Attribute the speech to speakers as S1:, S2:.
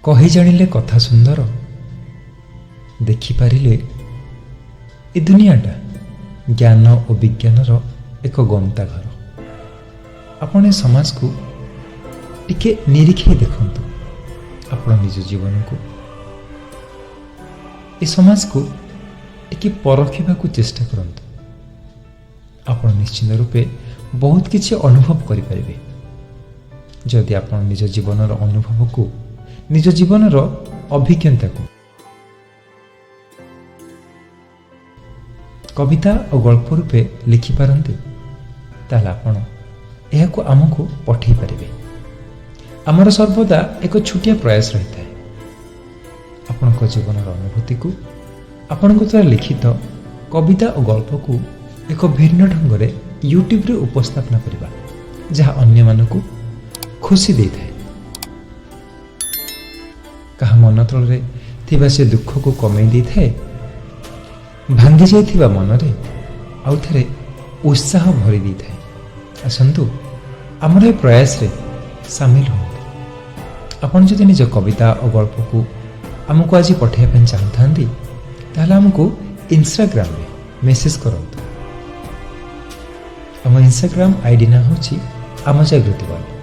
S1: कही जानिले कथा सुंदर देखिपारे ए दुनियाटा ज्ञान और विज्ञानर एक गंता घर। आपण ए समाज को टिके निरीक्षे देखंतु, आपण निज जीवन को ए समाज को टिके परखिबा को चेष्टा करंतु। आपण निश्चित रूपे बहुत किछि अनुभव करि परिबे जदि आपण निज जीवनर अनुभव को निज जीवनर अभिज्ञता को कविता और गल्प रूपे लिखिपारती ताल आपण एहाको आमको पठेई पारिबे। आमर सर्वदा एक छोटिया प्रयास रही है आपणक जीवनर अनुभूति को आपणक द्वारा लिखित कविता और गल्प को एक भिन्न ढंग से यूट्यूब रे उपस्थापना करबा जहाँ अन्य मानकु खुशी दे थाए। कहा मन तल थिबा से दुख को कमे दे थाए, भांगी जाइथिबा मनरे आउ थरे उत्साह भरी दी थाए। आसंतु आमर ए प्रयास रे शामिल होंतु। आपण जदि निज कविता और गल्प को आमको आज पठाइबा चाहतांती ताहले आमको इंस्टाग्राम रे मेसेज करंतु। आम इंस्टाग्राम आईडी ना होची आम जागृति वाला।